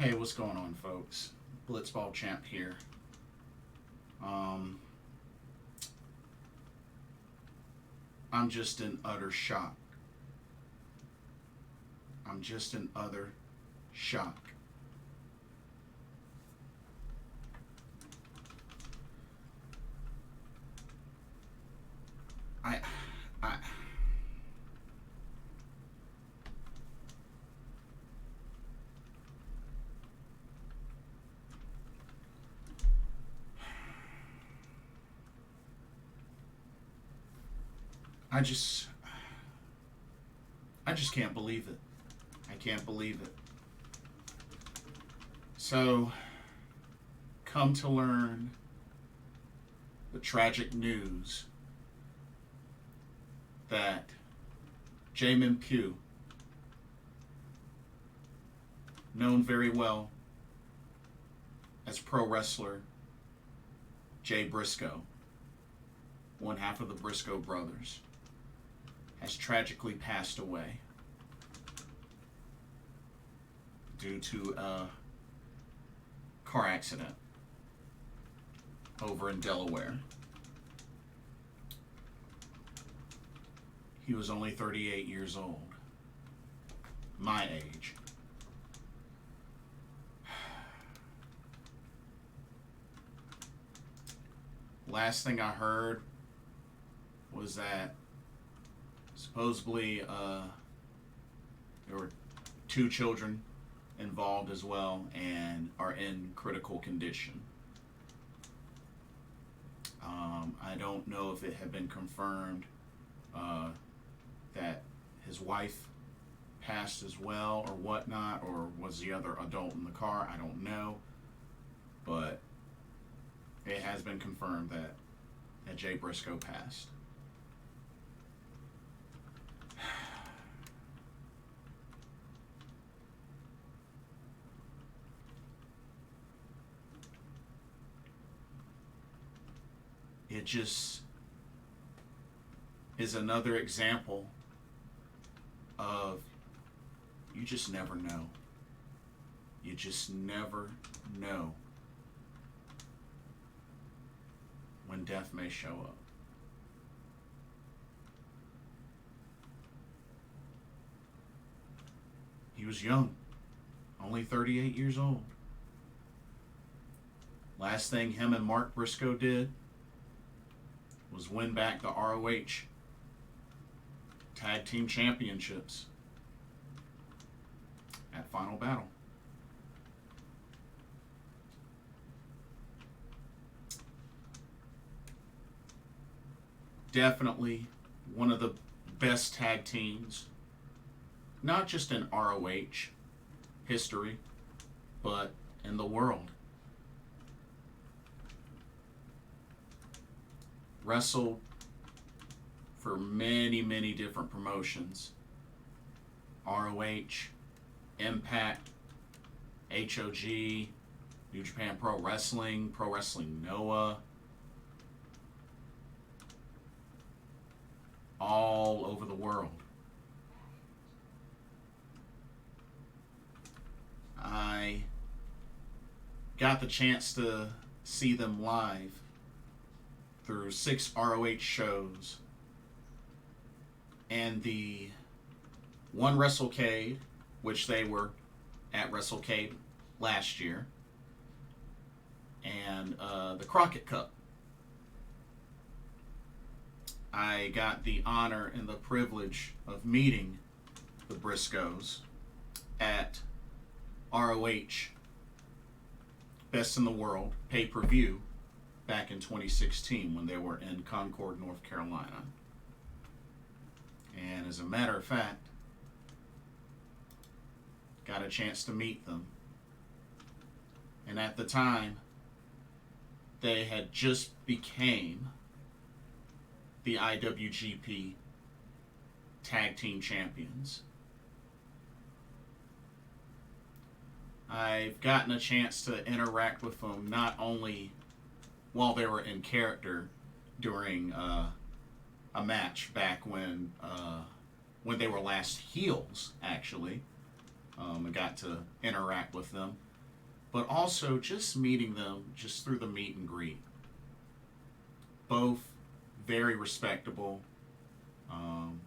Hey, what's going on, folks? Blitzball Champ here. Um, I'm just in utter shock. I'm just in utter shock. I, I, I just, I just can't believe it. I can't believe it. So, come to learn the tragic news that Jamin Pugh, known very well as pro wrestler Jay Briscoe, one half of the Briscoe brothers, has tragically passed away due to a car accident over in Delaware. He was only 38 years old, my age. Last thing I heard was that supposedly there were two children involved as well and are in critical condition. I don't know if it had been confirmed that his wife passed as well or whatnot, or was the other adult in the car. I don't know. But it has been confirmed that Jay Briscoe passed. It just is another example of you just never know. You just never know when death may show up. He was young, only 38 years old. Last thing him and Mark Briscoe did was win back the ROH Tag Team Championships at Final Battle. Definitely one of the best tag teams, not just in ROH history, but in the world. Wrestled for many, many different promotions. ROH, Impact, HOG, New Japan Pro Wrestling Noah. All over the world. I got the chance to see them live through 6 ROH shows and the one WrestleCade, which they were at WrestleCade last year, and the Crockett Cup. I got the honor and the privilege of meeting the Briscoes at ROH Best in the World pay-per-view back in 2016 when they were in Concord, North Carolina. And as a matter of fact, got a chance to meet them. And at the time, they had just became the IWGP Tag Team Champions. I've gotten a chance to interact with them not only while they were in character during a match back when they were last heels, actually. I got to interact with them. but also just meeting them just through the meet and greet. Both very respectable. Um,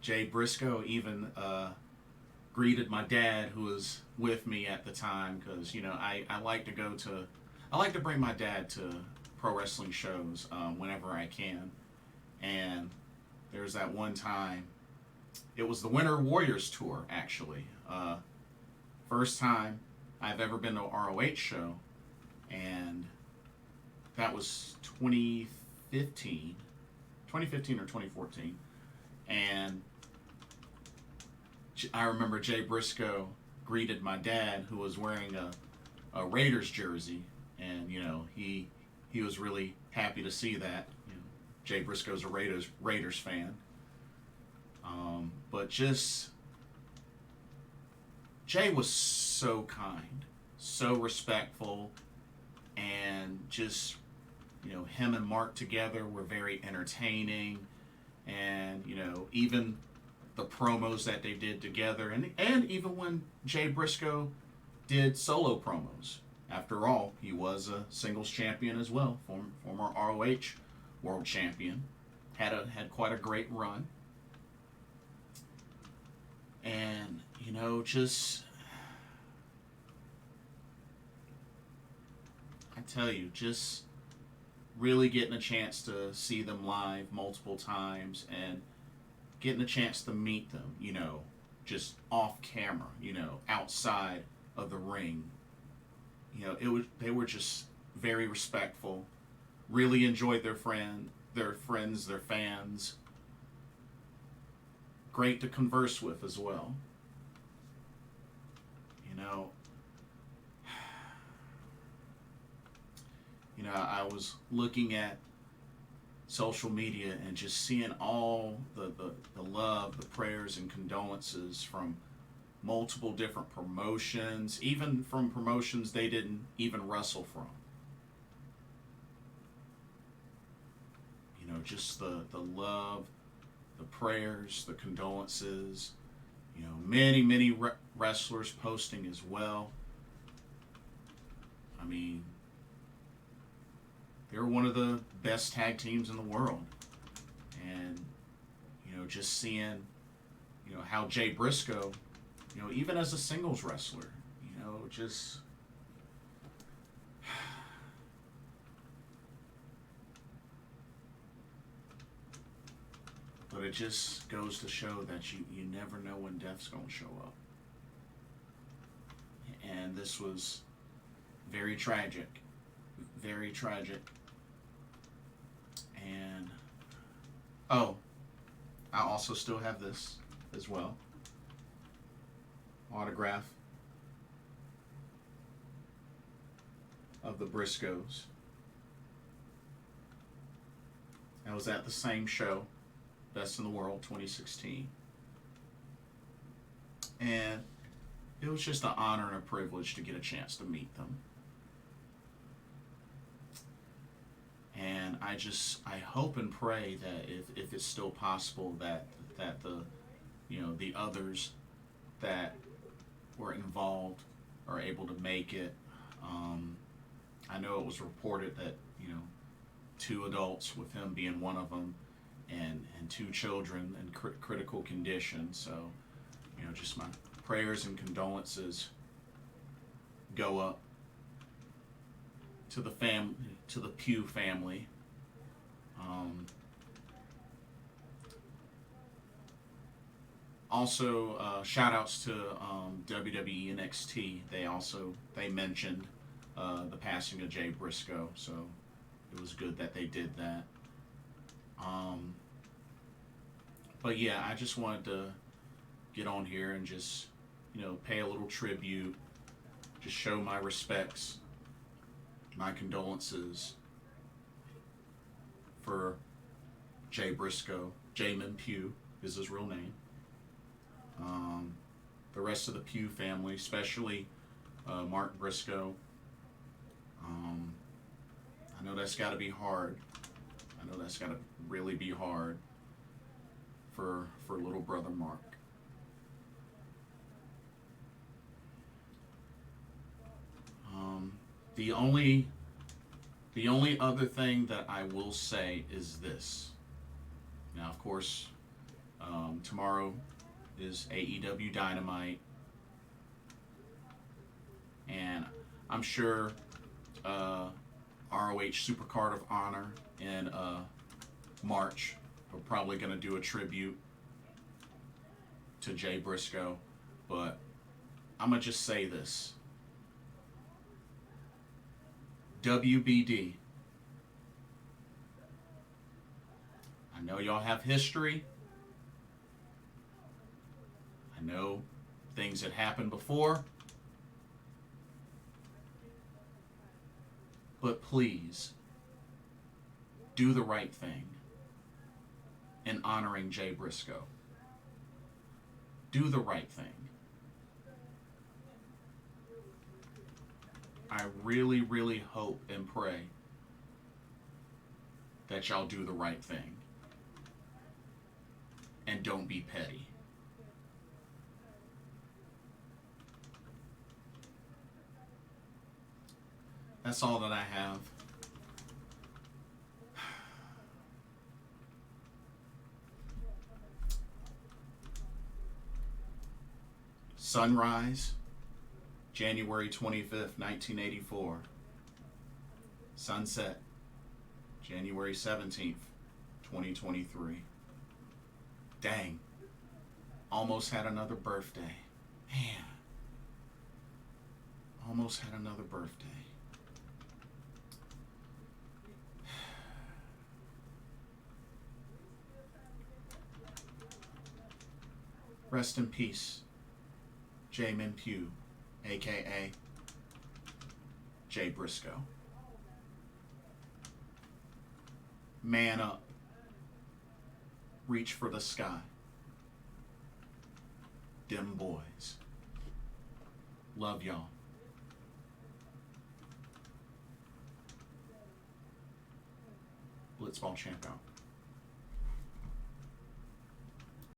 Jay Briscoe even greeted my dad, who was with me at the time, because I like to I like to bring my dad to pro wrestling shows whenever I can. And there's that one time, it was the Winter Warriors tour actually. First time I've ever been to an ROH show, and that was 2015 or 2014, and I remember Jay Briscoe greeted my dad, who was wearing a Raiders jersey, and he was really happy to see that. Jay Briscoe's a Raiders fan, but just Jay was so kind, so respectful, and just him and Mark together were very entertaining, and even the promos that they did together, and even when Jay Briscoe did solo promos. After all, he was a singles champion as well, former ROH world champion. Had quite a great run, and just I tell you, just really getting a chance to see them live multiple times and getting a chance to meet them, just off camera, outside of the ring. They were just very respectful, really enjoyed their friends, their fans. Great to converse with as well. I was looking at social media and just seeing all the love, the prayers, and condolences from multiple different promotions, even from promotions they didn't even wrestle from. Just the love, the prayers, the condolences. Many wrestlers posting as well. I mean, they're one of the best tag teams in the world. And, just seeing, how Jay Briscoe, even as a singles wrestler, just but it just goes to show that you never know when death's going to show up. And this was very tragic. Very tragic. And, oh, I also still have this as well. Autograph of the Briscoes. I was at the same show, Best in the World 2016. And it was just an honor and a privilege to get a chance to meet them. And I hope and pray that if it's still possible that the others that were involved are able to make it. I know it was reported that 2 adults, with him being one of them, and 2 children in critical condition. So just my prayers and condolences go up to the Pugh family. Also, shout outs to WWE NXT. They mentioned the passing of Jay Briscoe, so it was good that they did that. But yeah, I just wanted to get on here and just pay a little tribute, just show my respects, my condolences for Jay Briscoe. Jamin Pugh is his real name. The rest of the Pugh family, especially Mark Briscoe. I know that's got to be hard. I know that's got to really be hard for little brother Mark. The only other thing that I will say is this. Now, of course, tomorrow is AEW Dynamite, and I'm sure ROH Supercard of Honor in March are probably going to do a tribute to Jay Briscoe, but I'm going to just say this. WBD. I know y'all have history. I know things that happened before. But please, do the right thing in honoring Jay Briscoe. Do the right thing. I really, really hope and pray that y'all do the right thing and don't be petty. That's all that I have. Sunrise, January 25th, 1984. Sunset, January 17th, 2023. Dang. Almost had another birthday. Man. Almost had another birthday. Rest in peace, Jamin Pugh, a.k.a. Jay Briscoe. Man up. Reach for the sky. Dem boys. Love y'all. Blitzball champ out.